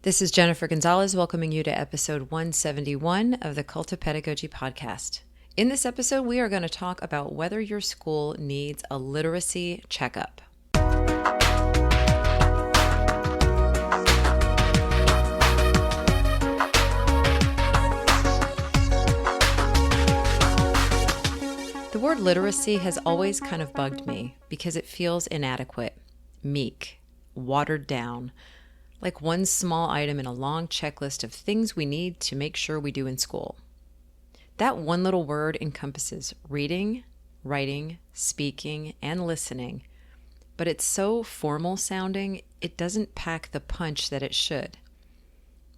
This is Jennifer Gonzalez welcoming you to episode 171 of the Cult of Pedagogy podcast. In this episode, we are going to talk about whether your school needs a literacy checkup. The word literacy has always kind of bugged me because it feels inadequate, meek, watered down, like one small item in a long checklist of things we need to make sure we do in school. That one little word encompasses reading, writing, speaking, and listening, but it's so formal sounding, it doesn't pack the punch that it should.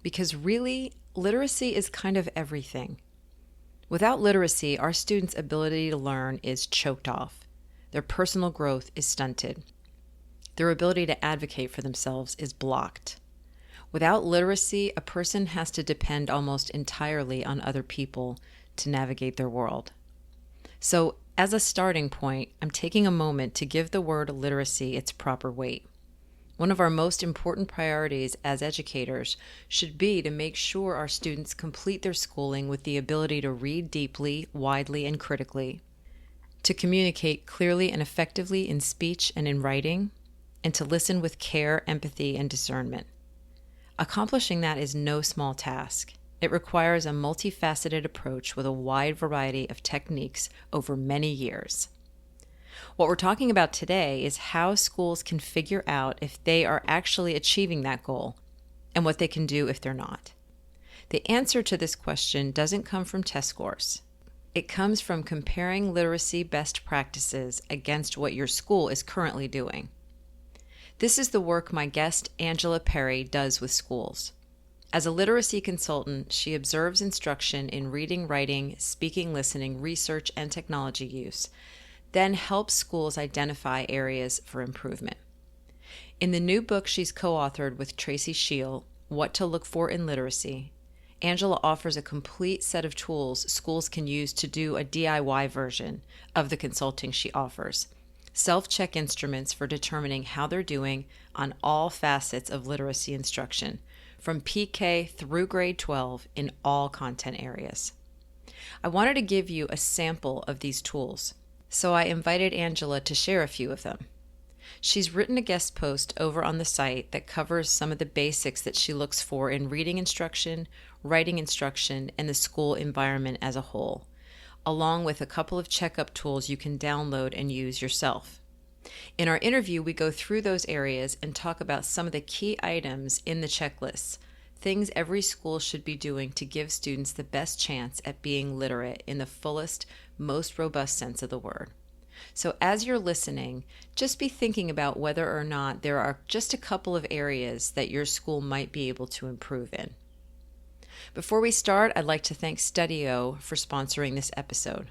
Because really, literacy is kind of everything. Without literacy, our students' ability to learn is choked off. Their personal growth is stunted. Their ability to advocate for themselves is blocked. Without literacy, a person has to depend almost entirely on other people to navigate their world. So, as a starting point, I'm taking a moment to give the word literacy its proper weight. One of our most important priorities as educators should be to make sure our students complete their schooling with the ability to read deeply, widely, and critically, to communicate clearly and effectively in speech and in writing, and to listen with care, empathy, and discernment. Accomplishing that is no small task. It requires a multifaceted approach with a wide variety of techniques over many years. What we're talking about today is how schools can figure out if they are actually achieving that goal and what they can do if they're not. The answer to this question doesn't come from test scores. It comes from comparing literacy best practices against what your school is currently doing. This is the work my guest, Angela Peery, does with schools. As a literacy consultant, she observes instruction in reading, writing, speaking, listening, research, and technology use, then helps schools identify areas for improvement. In the new book she's co-authored with Tracy Scheel, What to Look For in Literacy, Angela offers a complete set of tools schools can use to do a DIY version of the consulting she offers. Self-check instruments for determining how they're doing on all facets of literacy instruction, from PK through grade 12 in all content areas. I wanted to give you a sample of these tools, so I invited Angela to share a few of them. She's written a guest post over on the site that covers some of the basics that she looks for in reading instruction, writing instruction, and the school environment as a whole, along with a couple of checkup tools you can download and use yourself. In our interview, we go through those areas and talk about some of the key items in the checklists, things every school should be doing to give students the best chance at being literate in the fullest, most robust sense of the word. So as you're listening, just be thinking about whether or not there are just a couple of areas that your school might be able to improve in. Before we start, I'd like to thank Studio for sponsoring this episode.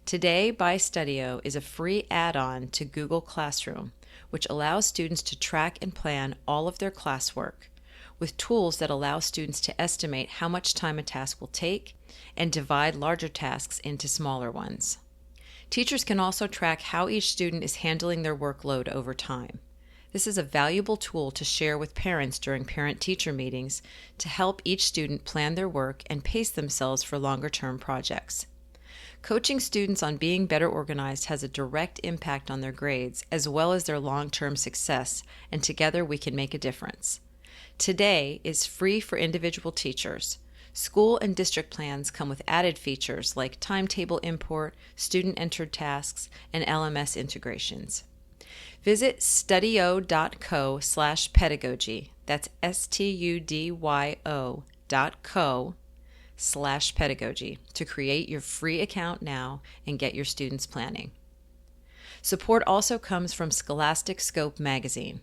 Today by Studio is a free add-on to Google Classroom, which allows students to track and plan all of their classwork, with tools that allow students to estimate how much time a task will take and divide larger tasks into smaller ones. Teachers can also track how each student is handling their workload over time. This is a valuable tool to share with parents during parent-teacher meetings to help each student plan their work and pace themselves for longer-term projects. Coaching students on being better organized has a direct impact on their grades as well as their long-term success, and together we can make a difference. Today is free for individual teachers. School and district plans come with added features like timetable import, student-entered tasks, and LMS integrations. Visit studio.co/pedagogy, that's studio.co/pedagogy, to create your free account now and get your students planning. Support also comes from Scholastic Scope magazine.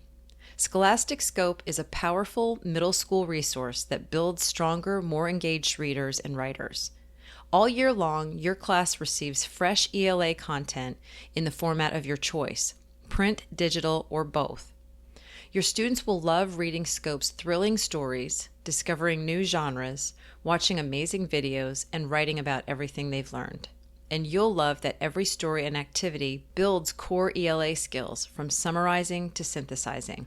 Scholastic Scope is a powerful middle school resource that builds stronger, more engaged readers and writers. All year long, your class receives fresh ELA content in the format of your choice, print, digital, or both. Your students will love reading Scope's thrilling stories, discovering new genres, watching amazing videos, and writing about everything they've learned. And you'll love that every story and activity builds core ELA skills from summarizing to synthesizing.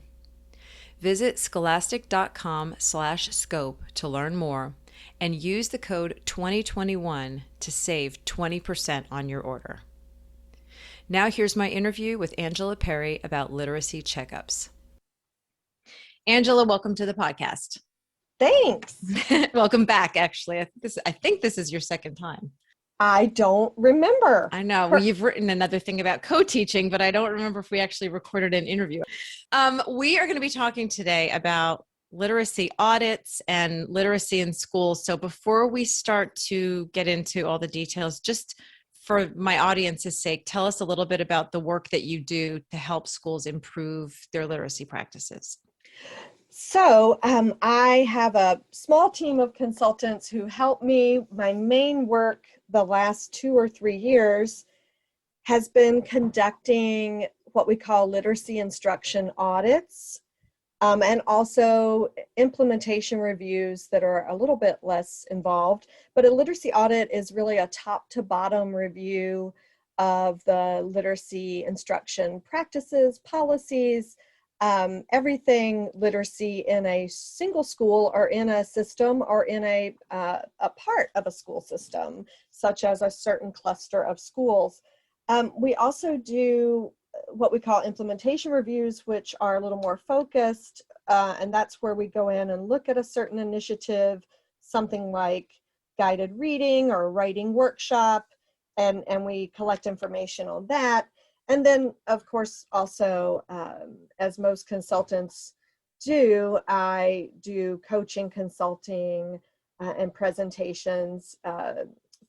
Visit scholastic.com/scope to learn more and use the code 2021 to save 20% on your order. Now here's my interview with Angela Peery about literacy checkups. Angela, welcome to the podcast. Thanks. Welcome back, actually. I think this is your second time. I don't remember. I know. Well, you've written another thing about co-teaching, but I don't remember if we actually recorded an interview. We are going to be talking today about literacy audits and literacy in schools. So before we start to get into all the details, just for my audience's sake, tell us a little bit about the work that you do to help schools improve their literacy practices. So I have a small team of consultants who help me. My main work the last 2 or 3 years has been conducting what we call literacy instruction audits, and also implementation reviews that are a little bit less involved. But a literacy audit is really a top to bottom review of the literacy instruction practices, policies, everything literacy in a single school or in a system or in a part of a school system, such as a certain cluster of schools. We also do what we call implementation reviews, which are a little more focused, and that's where we go in and look at a certain initiative, something like guided reading or writing workshop, and we collect information on that. And then, of course, also, as most consultants do, I do coaching, consulting, and presentations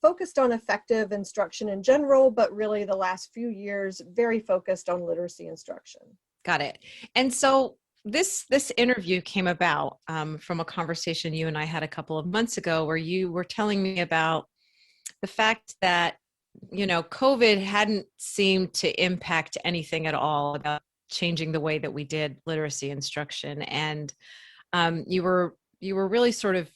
focused on effective instruction in general, but really the last few years, very focused on literacy instruction. Got it. And so this interview came about from a conversation you and I had a couple of months ago, where you were telling me about the fact that COVID hadn't seemed to impact anything at all about changing the way that we did literacy instruction. And you were really sort of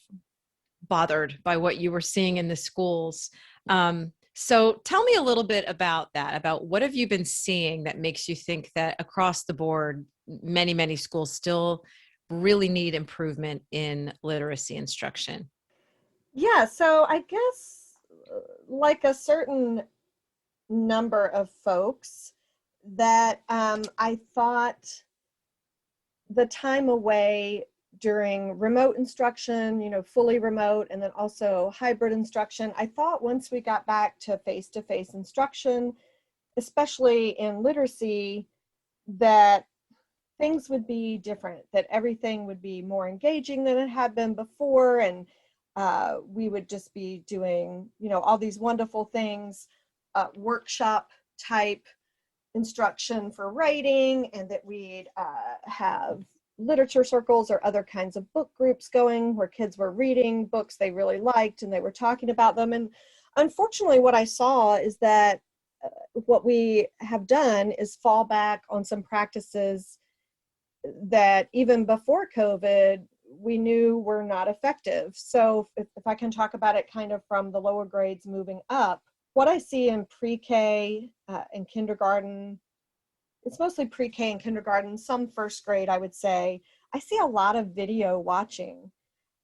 bothered by what you were seeing in the schools. So tell me a little bit about that, about what have you been seeing that makes you think that across the board, many, many schools still really need improvement in literacy instruction? Yeah, so I guess like a certain number of folks that I thought the time away during remote instruction, fully remote, and then also hybrid instruction, I thought once we got back to face-to-face instruction, especially in literacy, that things would be different, that everything would be more engaging than it had been before, and we would just be doing, all these wonderful things, workshop type instruction for writing, and that we'd have literature circles or other kinds of book groups going where kids were reading books they really liked and they were talking about them. And unfortunately, what I saw is that what we have done is fall back on some practices that even before COVID, we knew were not effective. So if I can talk about it kind of from the lower grades moving up, what I see in pre-K and kindergarten, it's mostly pre-K and kindergarten, some first grade, I would say, I see a lot of video watching.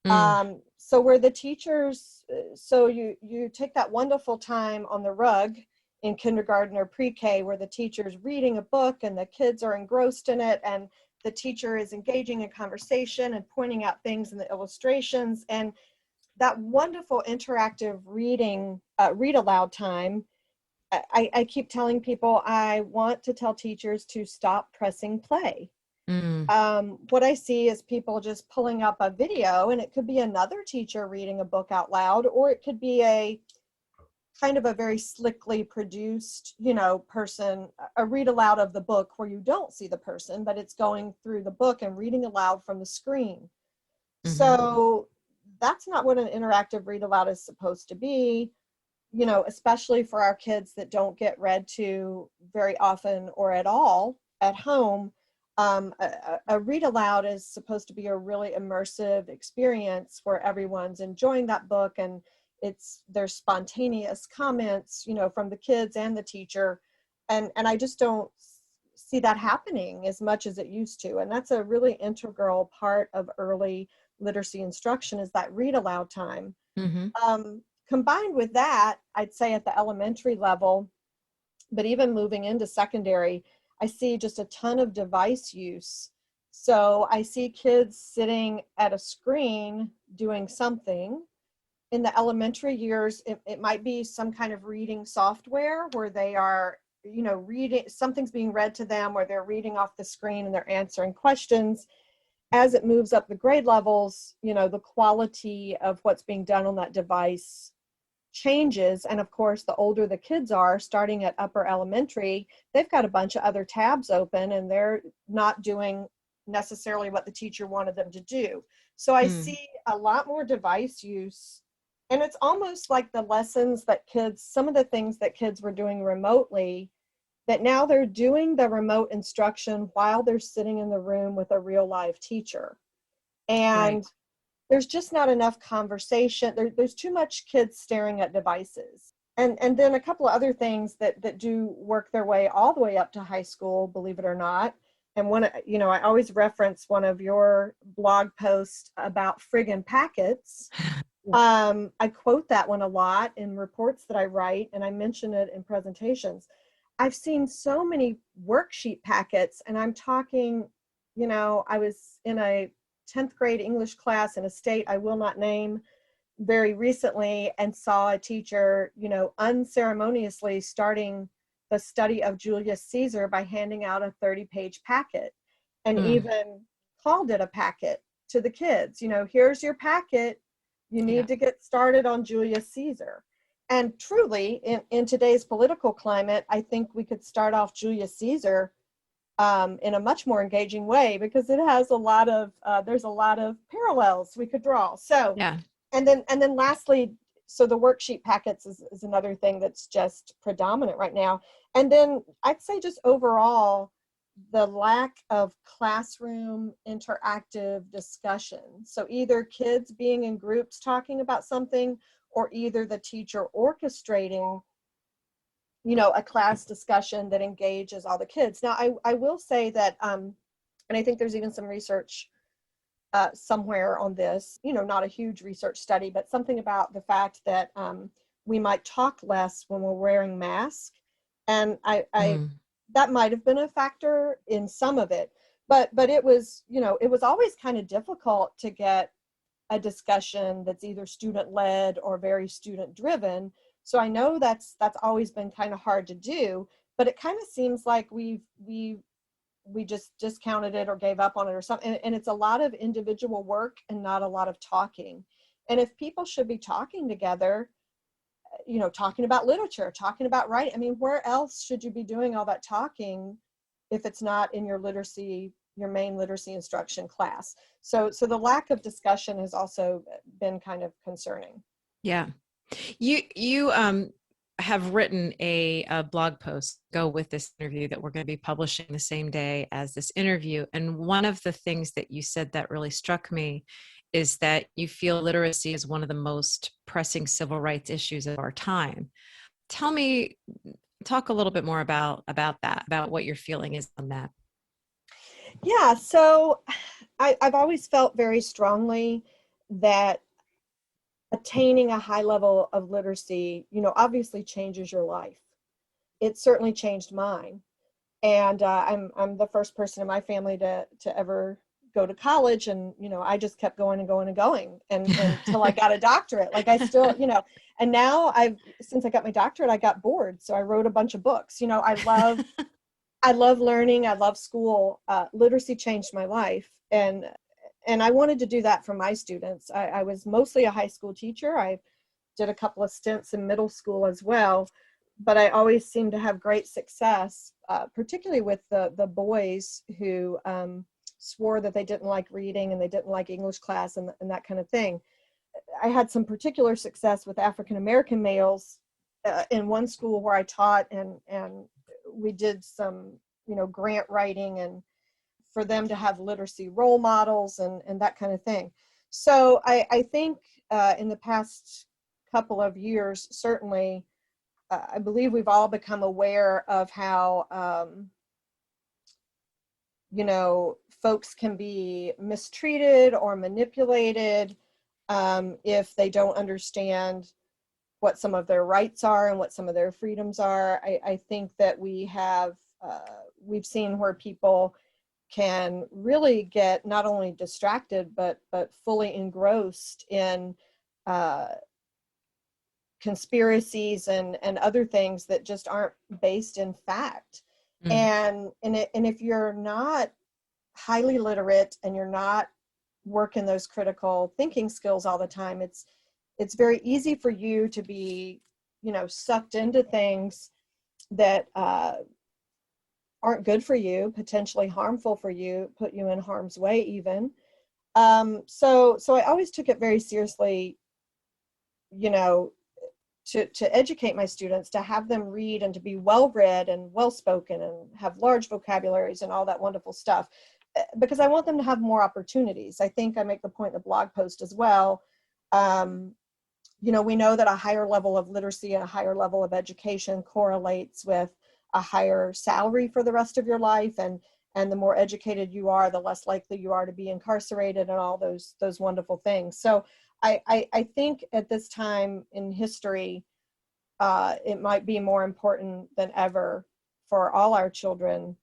So where the teachers, so you take that wonderful time on the rug in kindergarten or pre-K where the teacher's reading a book and the kids are engrossed in it, and the teacher is engaging in conversation and pointing out things in the illustrations, and that wonderful interactive reading, read aloud time. I keep telling people I want to tell teachers to stop pressing play. What I see is people just pulling up a video, and it could be another teacher reading a book out loud, or it could be a kind of a very slickly produced, person, a read aloud of the book where you don't see the person, but it's going through the book and reading aloud from the screen. So that's not what an interactive read aloud is supposed to be, especially for our kids that don't get read to very often or at all at home. A read aloud is supposed to be a really immersive experience where everyone's enjoying that book, and there's spontaneous comments, from the kids and the teacher. And I just don't see that happening as much as it used to. And that's a really integral part of early literacy instruction, is that read aloud time. Mm-hmm. Combined with that, I'd say at the elementary level, but even moving into secondary, I see just a ton of device use. So I see kids sitting at a screen doing something. In the elementary years, it might be some kind of reading software where they are, reading, something's being read to them, or they're reading off the screen and they're answering questions. As it moves up the grade levels, the quality of what's being done on that device changes. And of course, the older the kids are, starting at upper elementary, they've got a bunch of other tabs open and they're not doing necessarily what the teacher wanted them to do. So I see a lot more device use. And it's almost like the lessons that some of the things that kids were doing remotely, that now they're doing the remote instruction while they're sitting in the room with a real live teacher. And Right. there's just not enough conversation. There's too much kids staring at devices. And then a couple of other things that do work their way all the way up to high school, believe it or not. And I always reference one of your blog posts about friggin' packets. I quote that one a lot in reports that I write, and I mention it in presentations. I've seen so many worksheet packets, and I'm talking, I was in a 10th grade English class in a state I will not name very recently, and saw a teacher, unceremoniously starting the study of Julius Caesar by handing out a 30-page packet, and even called it a packet to the kids. Here's your packet. You need Yeah. to get started on Julius Caesar. And truly, in today's political climate, I think we could start off Julius Caesar in a much more engaging way, because it has there's a lot of parallels we could draw. So, Yeah. and then lastly, so the worksheet packets is another thing that's just predominant right now. And then I'd say just overall, the lack of classroom interactive discussion. So either kids being in groups talking about something, or either the teacher orchestrating, a class discussion that engages all the kids. Now, I will say that, and I think there's even some research somewhere on this, not a huge research study, but something about the fact that we might talk less when we're wearing masks. And I that might have been a factor in some of it, but it was, it was always kind of difficult to get a discussion that's either student led or very student driven. So I know that's always been kind of hard to do, but it kind of seems like we just discounted it or gave up on it or something. And it's a lot of individual work and not a lot of talking. And if people should be talking together, talking about literature, talking about writing, I mean, where else should you be doing all that talking if it's not in your main literacy instruction class? So the lack of discussion has also been kind of concerning. Yeah. You have written a blog post go with this interview that we're going to be publishing the same day as this interview. And one of the things that you said that really struck me is that you feel literacy is one of the most pressing civil rights issues of our time. Talk a little bit more about that, about what your feeling is on that. Yeah, so I've always felt very strongly that attaining a high level of literacy, obviously changes your life. It certainly changed mine. And I'm the first person in my family to ever go to college, and I just kept going and going and going, and until I got a doctorate. Like I still, and now since I got my doctorate, I got bored, so I wrote a bunch of books. I love learning. I love school. Literacy changed my life, and I wanted to do that for my students. I was mostly a high school teacher. I did a couple of stints in middle school as well, but I always seemed to have great success, particularly with the boys who swore that they didn't like reading and they didn't like English class and that kind of thing. I had some particular success with African American males in one school where I taught, and we did some grant writing, and for them to have literacy role models and that kind of thing. So I think in the past couple of years, certainly, I believe we've all become aware of how folks can be mistreated or manipulated if they don't understand what some of their rights are and what some of their freedoms are. I think that we've seen where people can really get not only distracted but fully engrossed in uh, conspiracies and other things that just aren't based in fact. Mm. And if you're not highly literate and you're not working those critical thinking skills all the time, it's very easy for you to be, sucked into things that aren't good for you, potentially harmful for you, put you in harm's way even. So I always took it very seriously, you know, to educate my students, to have them read and to be well read and well spoken and have large vocabularies and all that wonderful stuff, because I want them to have more opportunities. I think I make the point in the blog post as well. Um, we know that a higher level of literacy and a higher level of education correlates with a higher salary for the rest of your life, and the more educated you are, the less likely you are to be incarcerated and all those wonderful things. So I think at this time in history, it might be more important than ever for all our children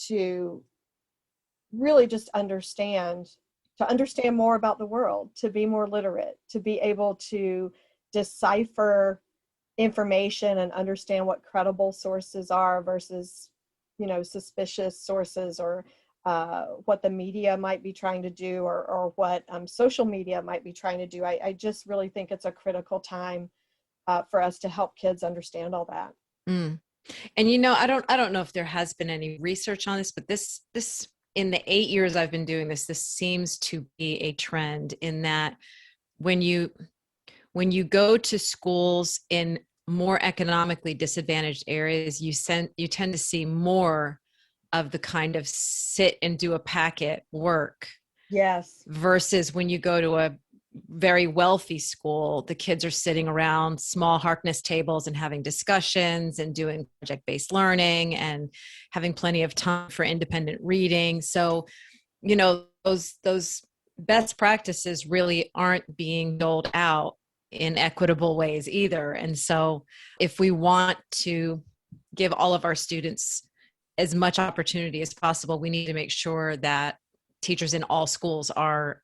to really just to understand more about the world, to be more literate, to be able to decipher information and understand what credible sources are versus, suspicious sources, or what the media might be trying to do, or what social media might be trying to do. I just really think it's a critical time for us to help kids understand all that. Mm. And I don't know if there has been any research on this, but this in the 8 years I've been doing this seems to be a trend, in that when you go to schools in more economically disadvantaged areas, you tend to see more of the kind of sit and do a packet work, Yes. versus when you go to a very wealthy school, the kids are sitting around small Harkness tables and having discussions and doing project-based learning and having plenty of time for independent reading. So, those best practices really aren't being doled out in equitable ways either. And so if we want to give all of our students as much opportunity as possible, we need to make sure that teachers in all schools are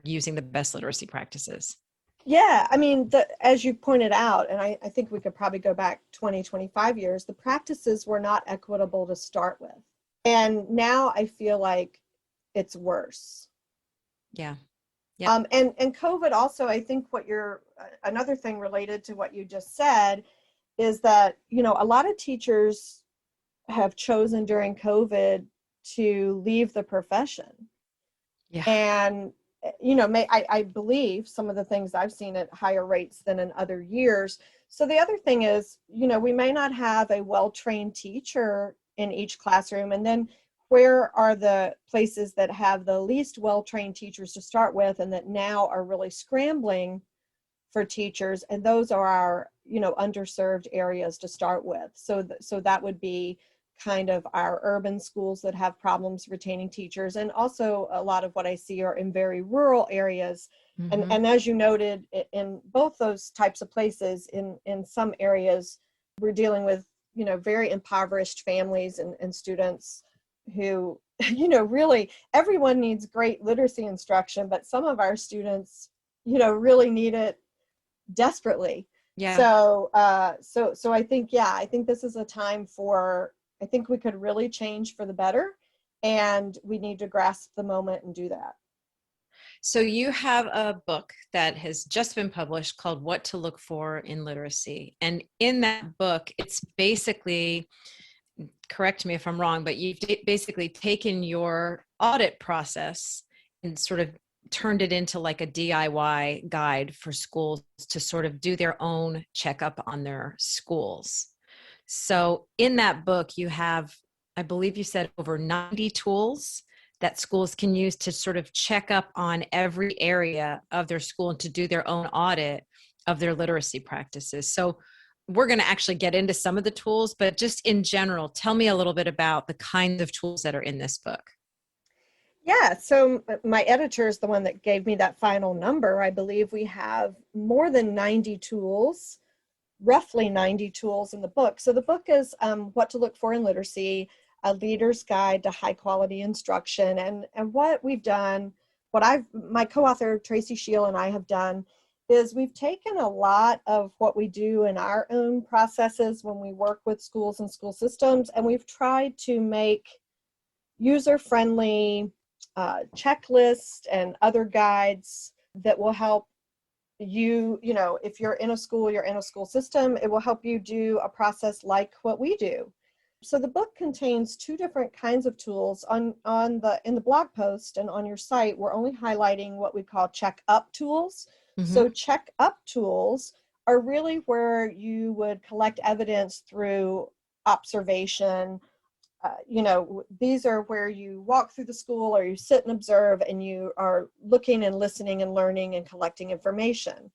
using the best literacy practices. Yeah, I mean, as you pointed out, and I think we could probably go back 20, 25 years, the practices were not equitable to start with. And now I feel like it's worse. Yeah. Yeah. And COVID also, I think another thing related to what you just said is that, a lot of teachers have chosen during COVID to leave the profession. Yeah. And I believe some of the things I've seen at higher rates than in other years. So the other thing is, we may not have a well-trained teacher in each classroom, and then where are the places that have the least well-trained teachers to start with, and that now are really scrambling for teachers, and those are our underserved areas to start with. So that would be kind of our urban schools that have problems retaining teachers, and also a lot of what I see are in very rural areas. Mm-hmm. And as you noted, in both those types of places, in some areas we're dealing with very impoverished families and students who really, everyone needs great literacy instruction, but some of our students really need it desperately. Yeah. So I think, I think this is a time I think we could really change for the better, and we need to grasp the moment and do that. So you have a book that has just been published called What to Look For in Literacy. And in that book, it's basically, correct me if I'm wrong, but you've basically taken your audit process and sort of turned it into like a DIY guide for schools to sort of do their own checkup on their schools. So in that book, you have, I believe you said, over 90 tools that schools can use to sort of check up on every area of their school and to do their own audit of their literacy practices. So we're going to actually get into some of the tools, but just in general, tell me a little bit about the kinds of tools that are in this book. Yeah, so my editor is the one that gave me that final number. I believe we have more than 90 tools, roughly 90 tools in the book. So the book is What to Look For in Literacy, a leader's guide to high quality instruction. And what we've done, my co-author Tracy Scheel and I have done is we've taken a lot of what we do in our own processes when we work with schools and school systems, and we've tried to make user-friendly checklists and other guides that will help you, if you're in a school, you're in a school system, it will help you do a process like what we do. So the book contains two different kinds of tools. In the blog post and on your site, we're only highlighting what we call check up tools. Mm-hmm. So check up tools are really where you would collect evidence through observation. These are where you walk through the school or you sit and observe, and you are looking and listening and learning and collecting information.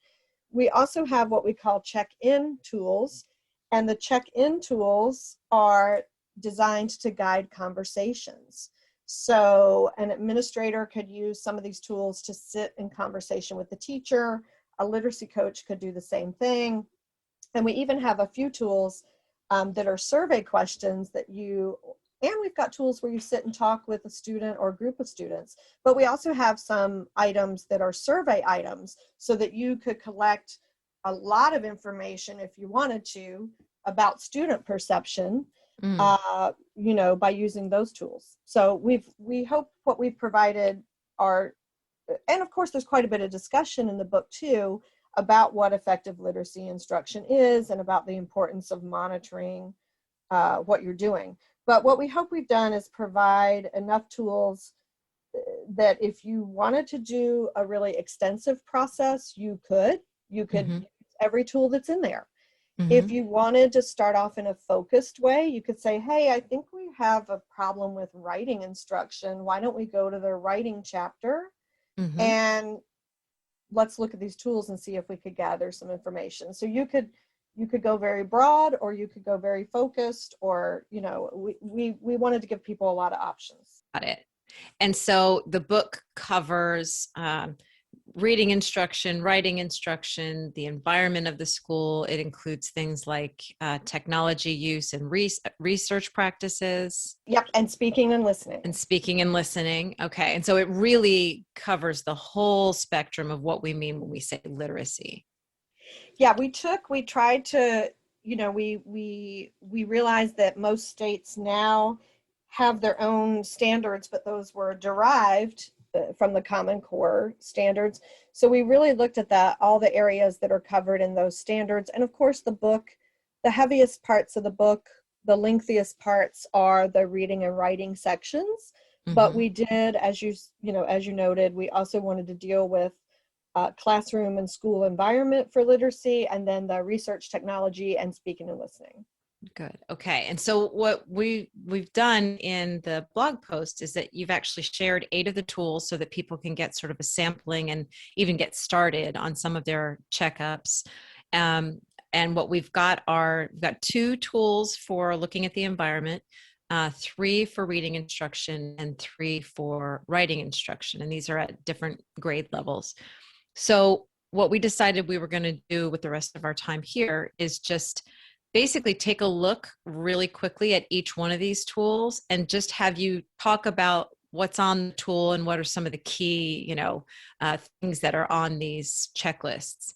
We also have what we call check-in tools, and the check-in tools are designed to guide conversations. So an administrator could use some of these tools to sit in conversation with the teacher. A literacy coach could do the same thing. And we even have a few tools that are survey questions and we've got tools where you sit and talk with a student or a group of students, but we also have some items that are survey items so that you could collect a lot of information if you wanted to about student perception, by using those tools. So we hope what we've provided are, and of course there's quite a bit of discussion in the book too about what effective literacy instruction is and about the importance of monitoring what you're doing. But what we hope we've done is provide enough tools that if you wanted to do a really extensive process, you could Mm-hmm. use every tool that's in there. Mm-hmm. If you wanted to start off in a focused way, you could say, hey, I think we have a problem with writing instruction. Why don't we go to the writing chapter Mm-hmm. and let's look at these tools and see if we could gather some information. So you could go very broad, or you could go very focused, or we wanted to give people a lot of options. Got it. And so the book covers reading instruction, writing instruction, the environment of the school. It includes things like technology use and research practices. Yep, and speaking and listening. And speaking and listening. Okay. And so it really covers the whole spectrum of what we mean when we say literacy. Yeah, we tried to, we realized that most states now have their own standards, but those were derived from the Common Core standards. So we really looked at all the areas that are covered in those standards. And of course, the heaviest parts of the book, the lengthiest parts are the reading and writing sections. Mm-hmm. But we did, as you noted, we also wanted to deal with classroom and school environment for literacy, and then the research, technology, and speaking and listening. Good. Okay. And so what we've done in the blog post is that you've actually shared 8 of the tools so that people can get sort of a sampling and even get started on some of their checkups. And what we've got 2 tools for looking at the environment, 3 for reading instruction, and 3 for writing instruction. And these are at different grade levels. So what we decided we were going to do with the rest of our time here is just basically take a look really quickly at each one of these tools and just have you talk about what's on the tool and what are some of the key, things that are on these checklists.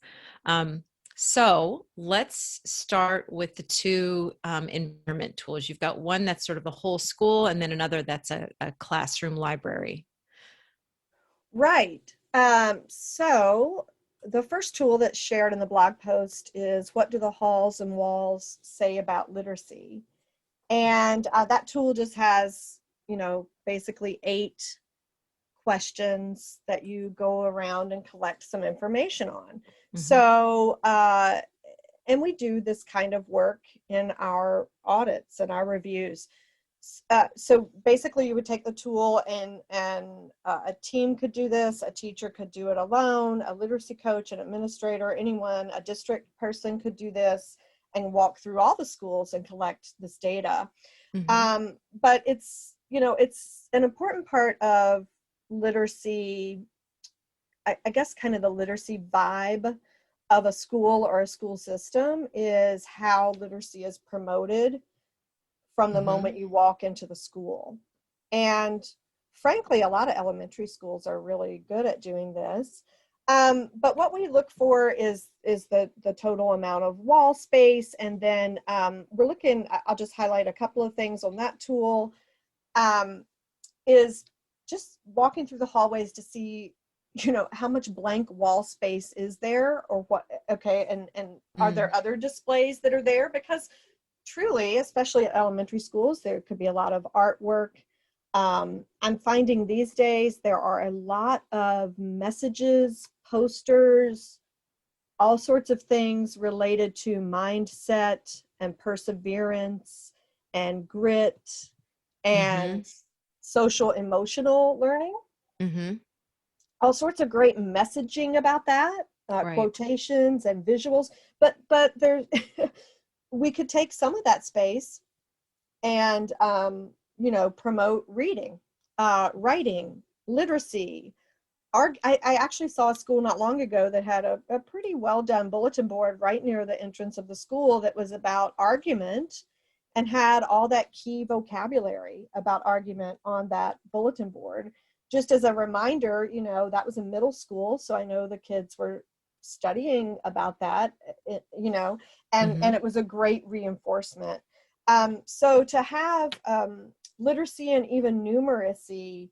So let's start with the 2 environment tools. You've got one that's sort of a whole school, and then another that's a classroom library. Right. So the first tool that's shared in the blog post is What Do the Halls and Walls Say About Literacy? And that tool just has, basically 8 questions that you go around and collect some information on. Mm-hmm. So, and we do this kind of work in our audits and our reviews. So basically you would take the tool and a team could do this, a teacher could do it alone, a literacy coach, an administrator, anyone, a district person could do this. and walk through all the schools and collect this data. Mm-hmm. But it's, it's an important part of literacy. I guess kind of the literacy vibe of a school or a school system is how literacy is promoted from the Mm-hmm. moment you walk into the school. And frankly, a lot of elementary schools are really good at doing this. But what we look for is the total amount of wall space. And then we're looking, I'll just highlight a couple of things on that tool, is just walking through the hallways to see, how much blank wall space is there, or what, okay, and are Mm. there other displays that are there? Because truly, especially at elementary schools, there could be a lot of artwork. I'm finding these days there are a lot of messages, posters, all sorts of things related to mindset and perseverance and grit Mm-hmm. and social emotional learning. Mm-hmm. All sorts of great messaging about that, Right. quotations and visuals. But there's we could take some of that space and promote reading, writing, literacy. I actually saw a school not long ago that had a pretty well done bulletin board right near the entrance of the school that was about argument, and had all that key vocabulary about argument on that bulletin board. Just as a reminder, that was in middle school, so I know the kids were studying about that, Mm-hmm. and it was a great reinforcement. So to have literacy and even numeracy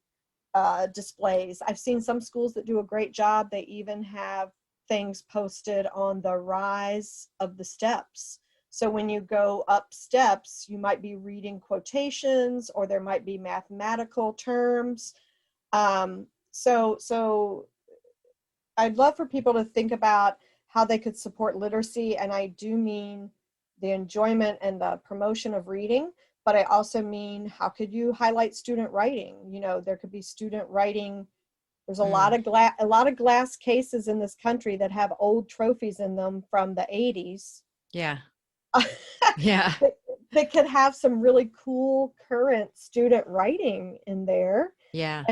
displays. I've seen some schools that do a great job. They even have things posted on the rise of the steps. So when you go up steps, you might be reading quotations, or there might be mathematical terms. So I'd love for people to think about how they could support literacy. And I do mean the enjoyment and the promotion of reading, but I also mean, how could you highlight student writing? There could be student writing. There's Mm. a lot of glass cases in this country that have old trophies in them from the 80s. Yeah. Yeah. that, that could have some really cool current student writing in there. Yeah.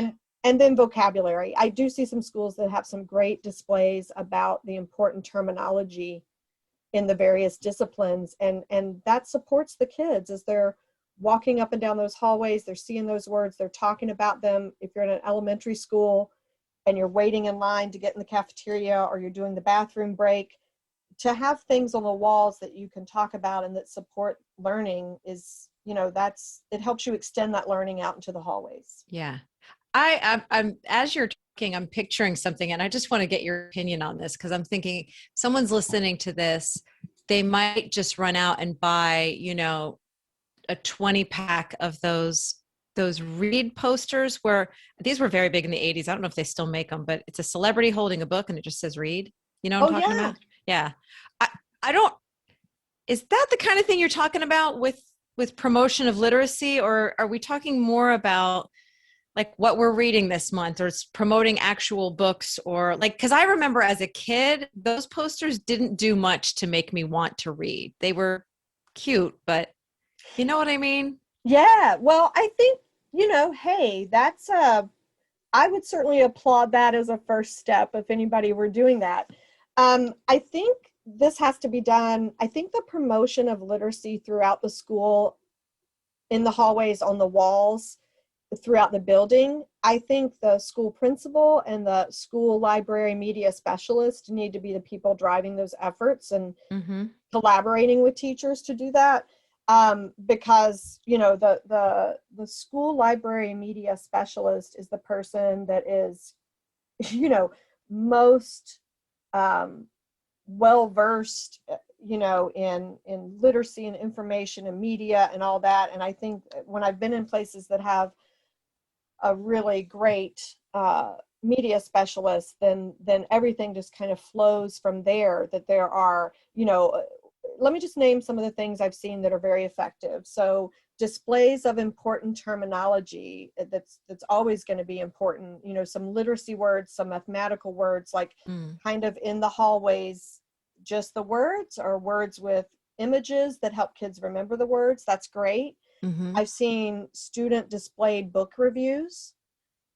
And then vocabulary. I do see some schools that have some great displays about the important terminology in the various disciplines, and that supports the kids as they're walking up and down those hallways. They're seeing those words, they're talking about them. If you're in an elementary school and you're waiting in line to get in the cafeteria, or you're doing the bathroom break, to have things on the walls that you can talk about and that support learning is, that's, it helps you extend that learning out into the hallways. Yeah. I'm as you're talking, I'm picturing something, and I just want to get your opinion on this, because I'm thinking someone's listening to this, they might just run out and buy, a 20 pack of those read posters, where these were very big in the 80s. I don't know if they still make them, but it's a celebrity holding a book and it just says read. You know what I'm Oh talking yeah. about? Yeah. I I don't Is that the kind of thing you're talking about with promotion of literacy, or are we talking more about like what we're reading this month, or it's promoting actual books, or like, because I remember as a kid those posters didn't do much to make me want to read. They were cute, but you know what I mean? Yeah, well, I think, hey, that's I would certainly applaud that as a first step if anybody were doing that. I think this has to be done. I think the promotion of literacy throughout the school, in the hallways, on the walls, throughout the building, I think the school principal and the school library media specialist need to be the people driving those efforts and Mm-hmm. collaborating with teachers to do that. Because the school library media specialist is the person that is you know most well versed, in literacy and information and media and all that. And I think when I've been in places that have a really great media specialist, then everything just kind of flows from there. That there are, let me just name some of the things I've seen that are very effective. So displays of important terminology, that's always going to be important. Some literacy words, some mathematical words, like Mm. kind of in the hallways, just the words, or words with images that help kids remember the words. That's great. Mm-hmm. I've seen student displayed book reviews.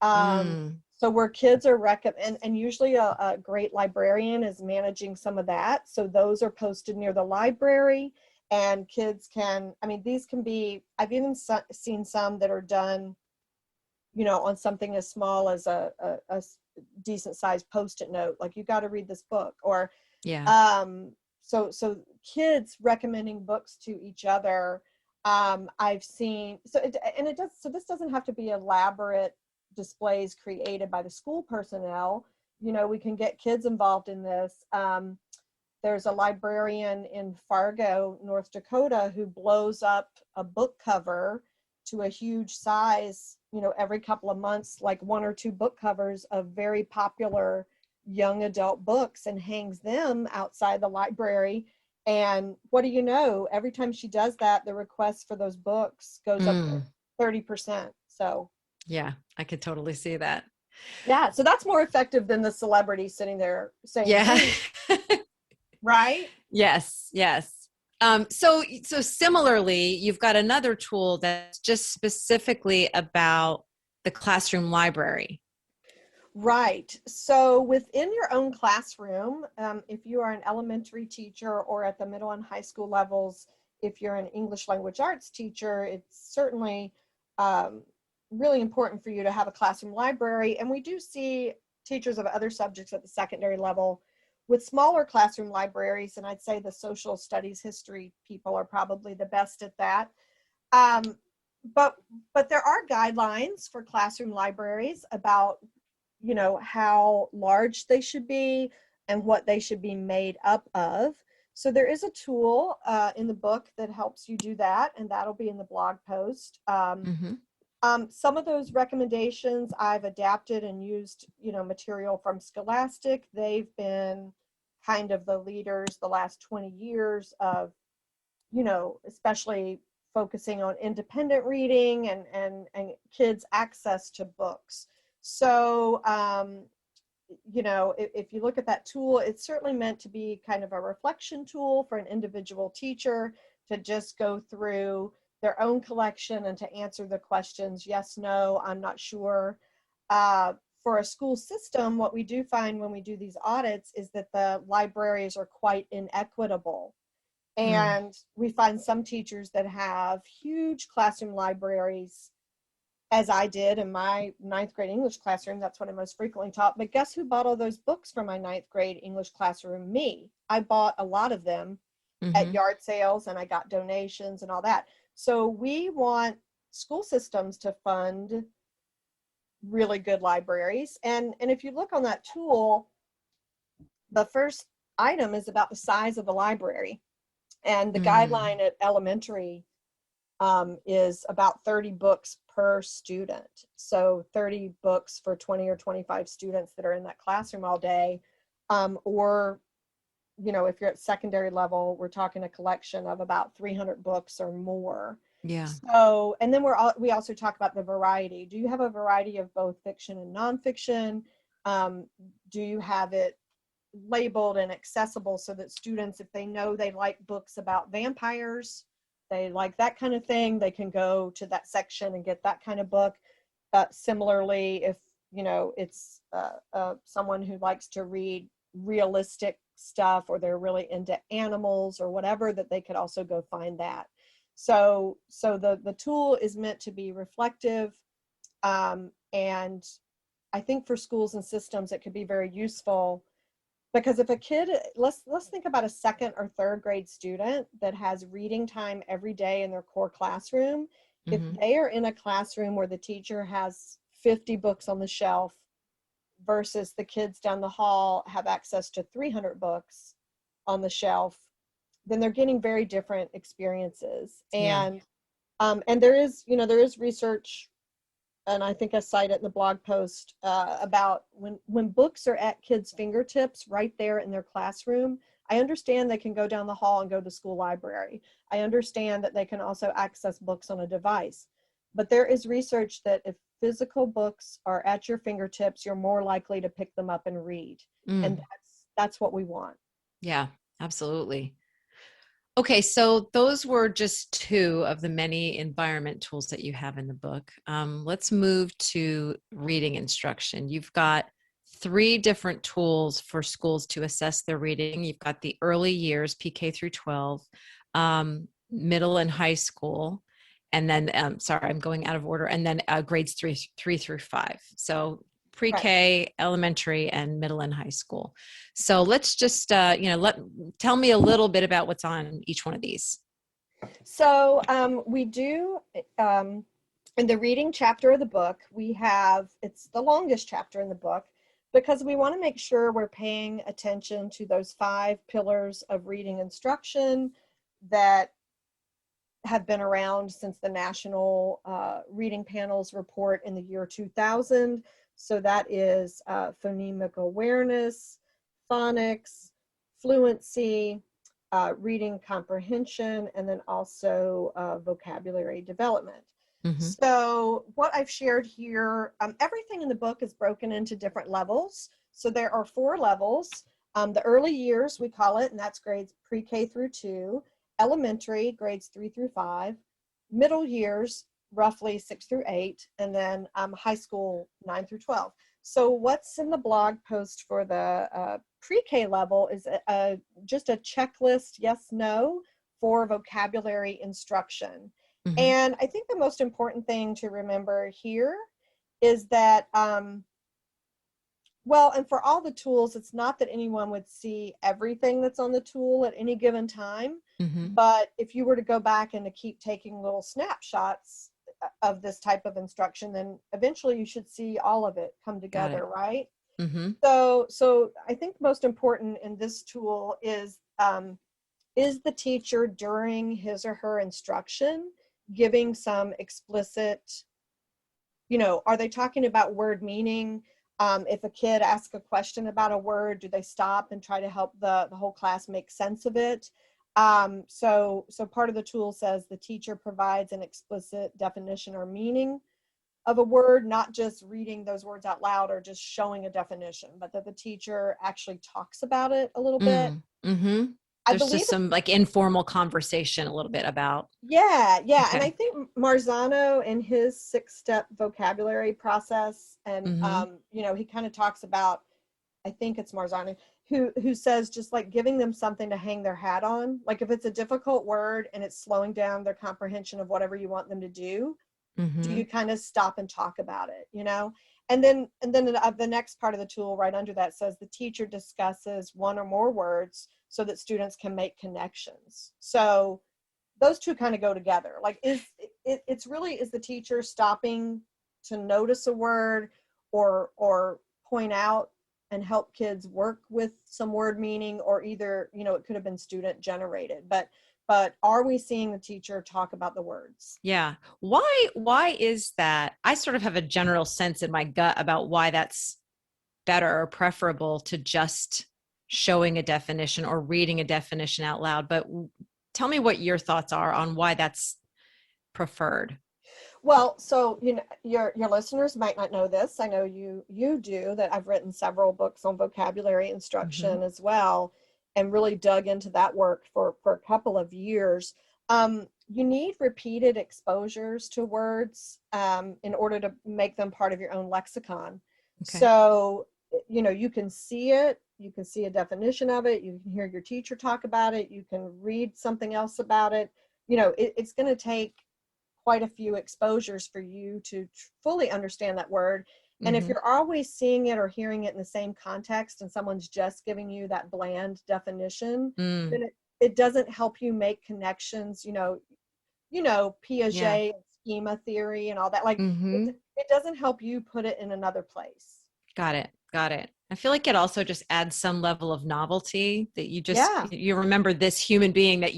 Mm. So where kids are and usually a great librarian is managing some of that. So those are posted near the library, and kids can, I mean, these can be, I've even seen some that are done, on something as small as a decent sized Post-it note, like you got to read this book, or Yeah. um, so kids recommending books to each other. I've seen, so this doesn't have to be elaborate displays created by the school personnel. We can get kids involved in this. There's a librarian in Fargo, North Dakota, who blows up a book cover to a huge size, every couple of months, like one or two book covers of very popular young adult books, and hangs them outside the library. And what do you know? Every time she does that, the request for those books goes up Mm. 30%. So, Yeah, I could totally see that. yeah, so that's more effective than the celebrity sitting there saying, Yeah. hey, right? Yes, yes. So similarly, you've got another tool that's just specifically about the classroom library. Right. So within your own classroom, if you are an elementary teacher, or at the middle and high school levels, if you're an English language arts teacher, it's certainly um, really important for you to have a classroom library. And we do see teachers of other subjects at the secondary level with smaller classroom libraries. And I'd say the social studies history people are probably the best at that. Um, but there are guidelines for classroom libraries about how large they should be and what they should be made up of. So there is a tool in the book that helps you do that, and that'll be in the blog post. Mm-hmm. Some of those recommendations I've adapted and used, material from Scholastic. They've been kind of the leaders the last 20 years of, especially focusing on independent reading and kids' access to books. So, if you look at that tool, it's certainly meant to be kind of a reflection tool for an individual teacher to just go through their own collection and to answer the questions, yes, no, I'm not sure. For a school system, what we do find when we do these audits is that the libraries are quite inequitable. Mm. And we find some teachers that have huge classroom libraries, as I did in my ninth grade English classroom. That's what I most frequently taught. But guess who bought all those books for my ninth grade English classroom? Me. I bought a lot of them at Mm-hmm. yard sales, and I got donations and all that. So we want school systems to fund really good libraries. And if you look on that tool, the first item is about the size of the library. And the Mm. guideline at elementary is about 30 books per student. So 30 books for 20 or 25 students that are in that classroom all day. Or, if you're at secondary level, we're talking a collection of about 300 books or more. Yeah. So, and then we also talk about the variety. Do you have a variety of both fiction and nonfiction? Do you have it labeled and accessible so that students, if they know they like books about vampires, they like that kind of thing, they can go to that section and get that kind of book. Similarly, if it's someone who likes to read realistic stuff, or they're really into animals or whatever, that they could also go find that. So the tool is meant to be reflective, and I think for schools and systems it could be very useful. Because if a kid, let's think about a second or third grade student that has reading time every day in their core classroom. If Mm-hmm. they are in a classroom where the teacher has 50 books on the shelf versus the kids down the hall have access to 300 books on the shelf, then they're getting very different experiences. Yeah. And there is research, and I think I cite it in the blog post, about when books are at kids' fingertips right there in their classroom. I understand they can go down the hall and go to the school library. I understand that they can also access books on a device. But there is research that if physical books are at your fingertips, you're more likely to pick them up and read. And Mm. that's what we want. Yeah, absolutely. Okay, so those were just two of the many environment tools that you have in the book. Let's move to reading instruction. You've got three different tools for schools to assess their reading. You've got the early years, PK through 12, middle and high school, and then, sorry, I'm going out of order, and then grades three through five. So Right. pre-K, elementary, and middle and high school. So let's just, tell me a little bit about what's on each one of these. So we do, um, in the reading chapter of the book, we have, it's the longest chapter in the book because we want to make sure we're paying attention to those 5 pillars of reading instruction that have been around since the National Reading Panels report in the year 2000. So that is phonemic awareness, phonics, fluency, reading comprehension, and then also vocabulary development. Mm-hmm. So what I've shared here, everything in the book is broken into different levels. So there are 4 levels. The early years, we call it, and that's grades pre-K through 2. Elementary, grades 3 through 5. Middle years, roughly 6 through 8. And then high school, 9 through 12. So what's in the blog post for the pre-K level is just a checklist, yes, no, for vocabulary instruction. Mm-hmm. And I think the most important thing to remember here is that, well, and for all the tools, it's not that anyone would see everything that's on the tool at any given time. Mm-hmm. But if you were to go back and to keep taking little snapshots of this type of instruction, then eventually you should see all of it come Got together, it. right? Mm-hmm. So I think most important in this tool is the teacher during his or her instruction giving some explicit, are they talking about word meaning? If a kid asks a question about a word, do they stop and try to help the whole class make sense of it? So part of the tool says the teacher provides an explicit definition or meaning of a word, not just reading those words out loud or just showing a definition, but that the teacher actually talks about it a little bit. Mm-hmm. I There's believe just some like informal conversation a little bit about. yeah. And I Okay. think Marzano in his 6-step vocabulary process, and Mm-hmm. he kind of talks about, I think it's Marzano, who says just like giving them something to hang their hat on. Like if it's a difficult word and it's slowing down their comprehension of whatever you want them to do Mm-hmm. you kind of stop and talk about it? And then the next part of the tool right under that says the teacher discusses one or more words so that students can make connections. So those two kind of go together. Like it's really, is the teacher stopping to notice a word or point out and help kids work with some word meaning, or either it could have been student generated, but are we seeing the teacher talk about the words? Yeah. Why is that? I sort of have a general sense in my gut about why that's better or preferable to just showing a definition or reading a definition out loud. But tell me what your thoughts are on why that's preferred. Well, so your listeners might not know this. I know you do, that I've written several books on vocabulary Mm-hmm. instruction as well, and really dug into that work for a couple of years. You need repeated exposures to words in order to make them part of your own lexicon. Okay. So you can see it, you can see a definition of it, you can hear your teacher talk about it, you can read something else about it. It's going to take quite a few exposures for you to fully understand that word. And if Mm-hmm. you're always seeing it or hearing it in the same context and someone's just giving you that bland definition, Mm. then it doesn't help you make connections, Yeah. Piaget and schema theory and all that. Like Mm-hmm. it doesn't help you put it in another place. Got it. Got it. I feel like it also just adds some level of novelty that Yeah, you remember this human being that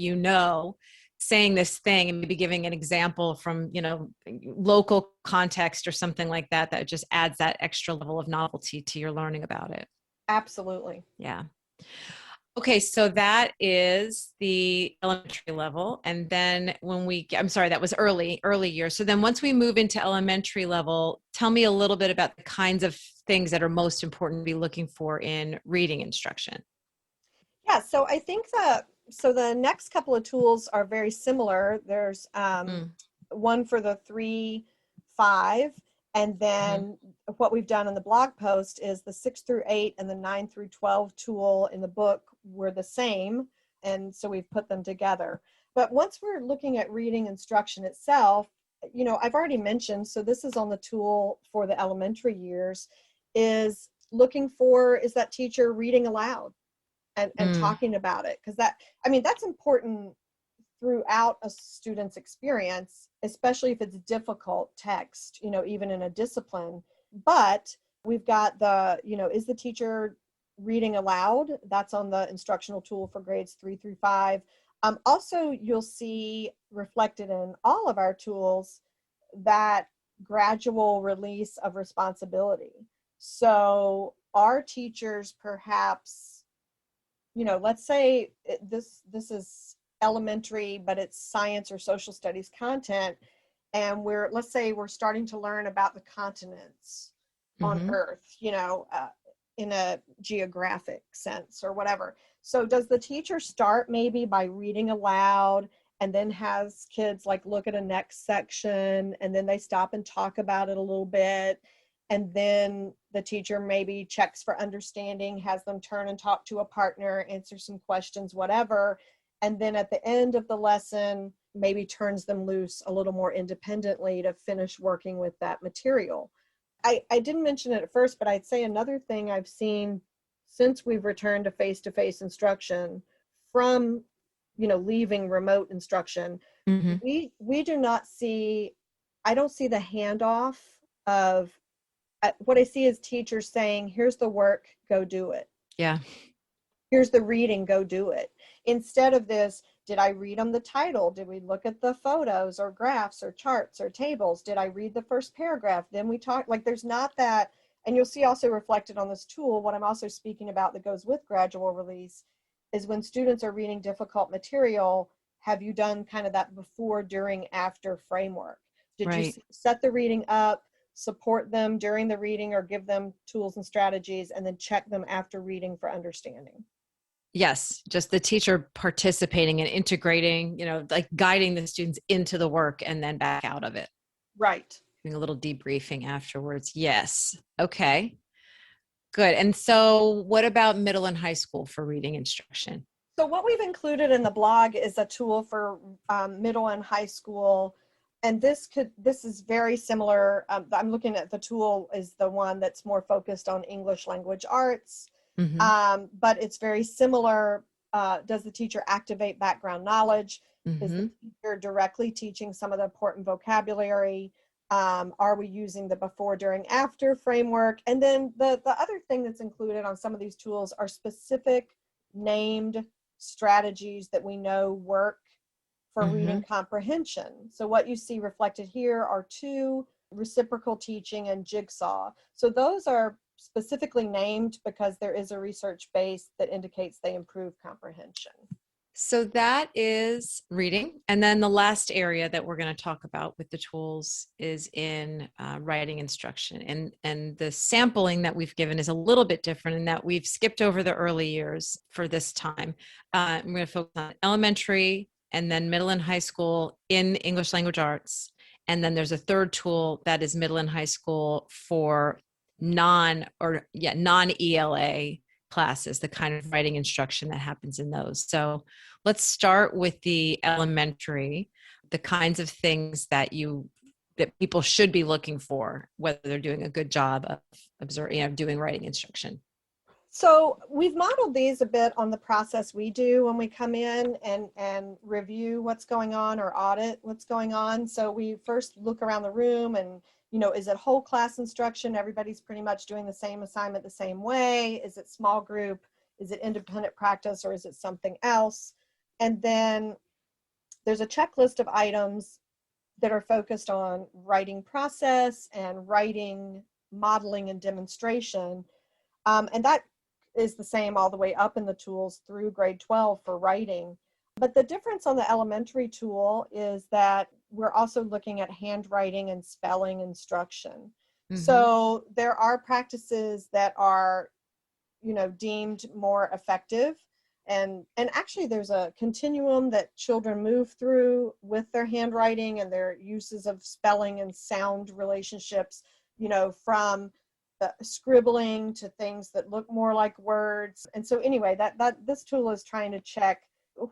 saying this thing and maybe giving an example from, local context or something like that, that just adds that extra level of novelty to your learning about it. absolutely. Yeah. Okay, so that is the elementary level. And then I'm sorry, that was early years. So then once we move into elementary level, tell me a little bit about the kinds of things that are most important to be looking for in reading instruction. Yeah, so I think that So the next couple of tools are very similar. There's Mm, one for the 3, 5, and mhm. then what we've done in the blog post is the 6 through 8 and the 9 through 12 tool in the book were the same, and so we've put them together. But once we're looking at reading instruction itself, I've already mentioned, so this is on the tool for the elementary years, is looking for, is that teacher reading aloud and Mm, talking about it? Because that's important throughout a student's experience, especially if it's difficult text, even in a discipline. But we've got is the teacher reading aloud? That's on the instructional tool for grades 3 through 5. Also, you'll see reflected in all of our tools that gradual release of responsibility. So, our teachers perhaps, let's say this is elementary, but it's science or social studies content, and let's say we're starting to learn about the continents on mhm. Earth, in a geographic sense or whatever. So does the teacher start maybe by reading aloud and then has kids like look at a next section and then they stop and talk about it a little bit, and then the teacher maybe checks for understanding, has them turn and talk to a partner, answer some questions, whatever, and then at the end of the lesson maybe turns them loose a little more independently to finish working with that material. I didn't mention it at first, but I'd say another thing I've seen since we've returned to face-to-face instruction from, leaving remote instruction, Mhm. we do not see, I don't see the handoff of, what I see is teachers saying, here's the work, go do it. Yeah. Here's the reading, go do it. Instead of this, did I read them the title? Did we look at the photos or graphs or charts or tables? Did I read the first paragraph? Then we talk, like there's not that. And you'll see also reflected on this tool, what I'm also speaking about that goes with gradual release is when students are reading difficult material, have you done kind of that before, during, after framework? Did you Right. set the reading up, support them during the reading, or give them tools and strategies, and then check them after reading for understanding? Yes, just the teacher participating and integrating, like guiding the students into the work and then back out of it, Right. doing a little debriefing afterwards. Yes. Okay. Good. And so, what about middle and high school for reading instruction? So what we've included in the blog is a tool for middle and high school, and this is very similar. I'm looking at the tool is the one that's more focused on English language arts, Hmm. but it's very similar. Does the teacher activate background knowledge? Is the Hmm. teacher directly teaching some of the important vocabulary? Are we using the before, during, after framework? And then the other thing that's included on some of these tools are specific named strategies that we know work for reading Hmm. comprehension. So what you see reflected here are 2, reciprocal teaching and jigsaw. So those are specifically named because there is a research base that indicates they improve comprehension. So that is reading. And then the last area that we're going to talk about with the tools is in writing instruction. And the sampling that we've given is a little bit different in that we've skipped over the early years for this time. I'm going to focus on elementary and then middle and high school in English language arts. And then there's a third tool that is middle and high school for non ELA classes, the kind of writing instruction that happens in those. So let's start with the elementary, the kinds of things that people should be looking for, whether they're doing a good job of doing writing instruction. So we've modeled these a bit on the process we do when we come in and review what's going on or audit what's going on. So we first look around the room and, is it whole class instruction? Everybody's pretty much doing the same assignment the same way. Is it small group? Is it independent practice, or is it something else? And then there's a checklist of items that are focused on writing process and writing modeling and demonstration. And that is the same all the way up in the tools through grade 12 for writing. But the difference on the elementary tool is that we're also looking at handwriting and spelling instruction. Mm-hmm. So there are practices that are, deemed more effective and actually there's a continuum that children move through with their handwriting and their uses of spelling and sound relationships, from scribbling to things that look more like words. And so anyway, that this tool is trying to check,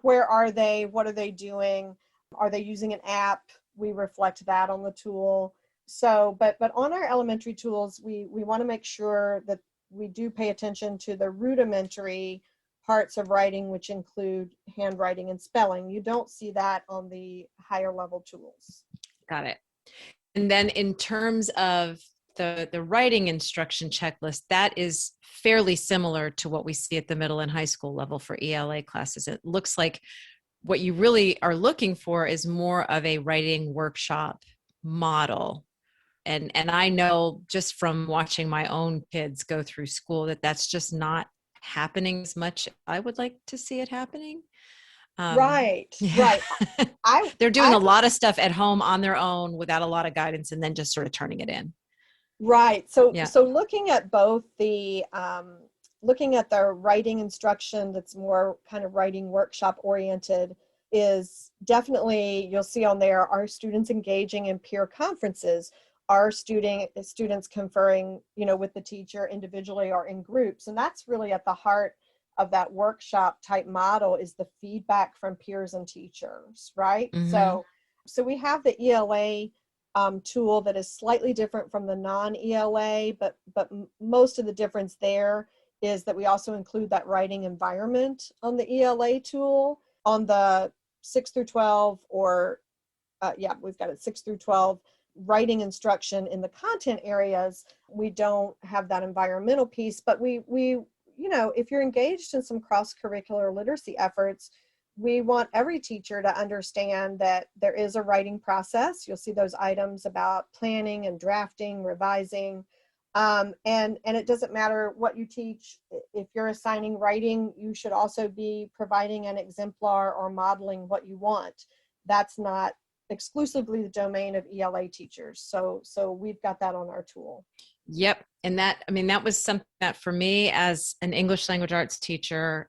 where are they, what are they doing, are they using an app? We reflect that on the tool. So but on our elementary tools, we want to make sure that we do pay attention to the rudimentary parts of writing, which include handwriting and spelling. You don't see that on the higher level tools. Got it. And then in terms of the writing instruction checklist, that is fairly similar to what we see at the middle and high school level for ELA classes. It looks like what you really are looking for is more of a writing workshop model. And I know just from watching my own kids go through school that that's just not happening as much as I would like to see it happening. Right. They're doing a lot of stuff at home on their own without a lot of guidance and then just sort of turning it in. Right. So looking at both looking at the writing instruction that's more kind of writing workshop oriented is definitely, you'll see on there, are students engaging in peer conferences? Are students conferring, with the teacher individually or in groups? And that's really at the heart of that workshop type model, is the feedback from peers and teachers, right? Mm-hmm. So we have the ELA tool that is slightly different from the non-ELA, but most of the difference there is that we also include that writing environment on the ELA tool. On the 6 through 12, or we've got it 6 through 12 writing instruction in the content areas, we don't have that environmental piece, but we if you're engaged in some cross-curricular literacy efforts, we want every teacher to understand that there is a writing process. You'll see those items about planning and drafting, revising, and it doesn't matter what you teach. If you're assigning writing, you should also be providing an exemplar or modeling what you want. That's not exclusively the domain of ELA teachers. So we've got that on our tool. Yep. And that was something that for me as an English language arts teacher,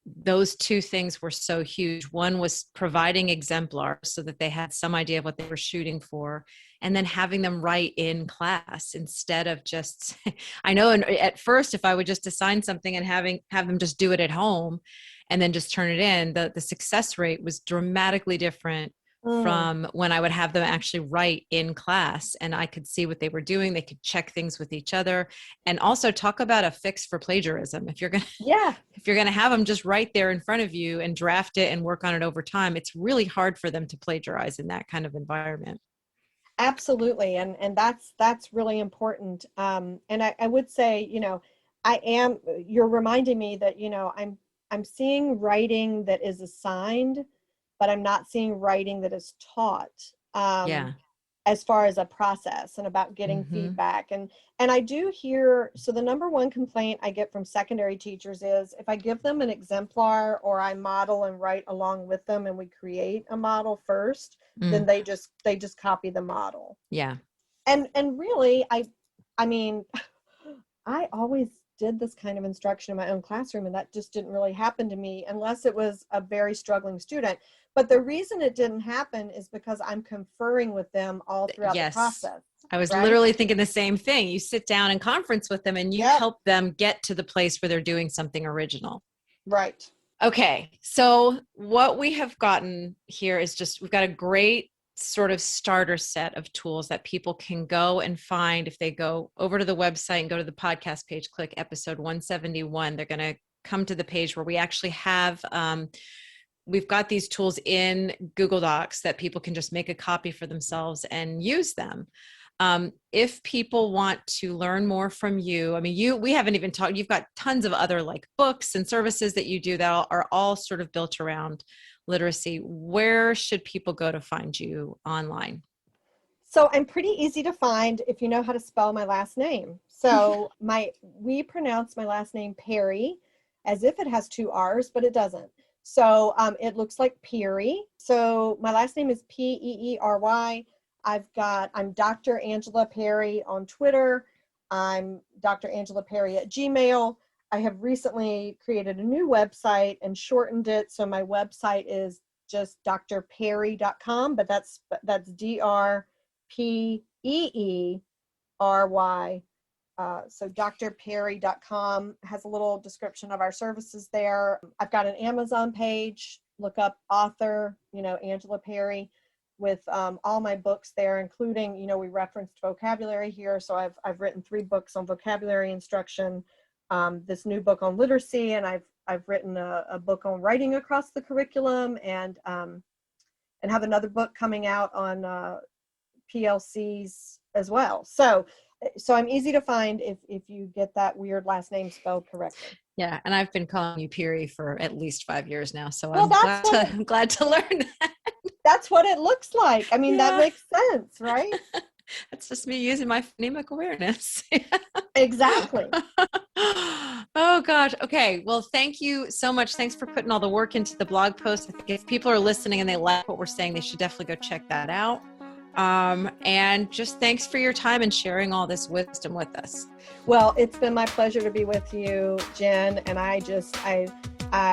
those two things were so huge. One was providing exemplars so that they had some idea of what they were shooting for, and then having them write in class instead of just, I know at first, if I would just assign something and have them just do it at home and then just turn it in, the success rate was dramatically different from when I would have them actually write in class, and I could see what they were doing. They could check things with each other, and also talk about a fix for plagiarism. If you're going to have them just right there in front of you and draft it and work on it over time, it's really hard for them to plagiarize in that kind of environment. Absolutely. And that's really important. And I would say, you're reminding me that, I'm seeing writing that is assigned, but I'm not seeing writing that is taught, as far as a process and about getting feedback. And I do hear, so the number one complaint I get from secondary teachers is if I give them an exemplar or I model and write along with them and we create a model first, then they just copy the model. Yeah. And really, I mean, I always did this kind of instruction in my own classroom, and that just didn't really happen to me unless it was a very struggling student. But the reason it didn't happen is because I'm conferring with them all throughout the process. I was literally thinking the same thing. You sit down and conference with them and you help them get to the place where they're doing something original. Right. Okay. So what we have gotten here is we've got a great sort of starter set of tools that people can go and find. If they go over to the website and go to the podcast page, click episode 171, they're going to come to the page where we actually have, we've got these tools in Google Docs that people can just make a copy for themselves and use them. If people want to learn more from you, we haven't even talked, you've got tons of other like books and services that you do that are all sort of built around literacy. Where should people go to find you online? So I'm pretty easy to find if you know how to spell my last name. So we pronounce my last name Peery as if it has two R's, but it doesn't. So it looks like Peery. So my last name is Peery. I'm Dr. Angela Peery on Twitter. I'm Dr. Angela Peery at Gmail. I have recently created a new website and shortened it. So my website is just drpeery.com, but that's DRPEERY. So drpeery.com has a little description of our services there. I've got an Amazon page. Look up author, Angela Peery, with all my books there, including, we referenced vocabulary here. So I've written 3 books on vocabulary instruction, this new book on literacy, and I've written a book on writing across the curriculum, and have another book coming out on PLCs as well. So I'm easy to find if you get that weird last name spelled correctly. Yeah, and I've been calling you Peery for at least 5 years now, so well, I'm glad to learn that. That's what it looks like. I mean, that makes sense, right? That's just me using my phonemic awareness. Exactly. Oh gosh. Okay. Well, thank you so much. Thanks for putting all the work into the blog post. I think if people are listening and they like what we're saying, they should definitely go check that out. And just thanks for your time and sharing all this wisdom with us. Well, it's been my pleasure to be with you, Jen. And I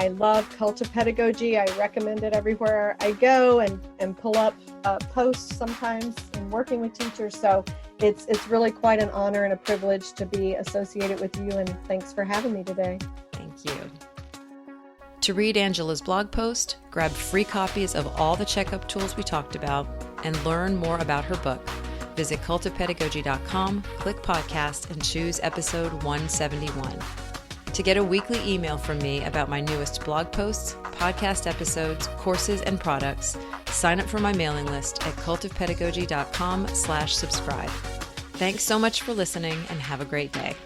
love Cult of Pedagogy. I recommend it everywhere I go, and pull up posts sometimes in working with teachers. So it's really quite an honor and a privilege to be associated with you. And thanks for having me today. Thank you. To read Angela's blog post, grab free copies of all the checkup tools we talked about, and learn more about her book, visit cultofpedagogy.com, click podcast, and choose episode 171. To get a weekly email from me about my newest blog posts, podcast episodes, courses, and products, sign up for my mailing list at cultofpedagogy.com/subscribe. Thanks so much for listening, and have a great day.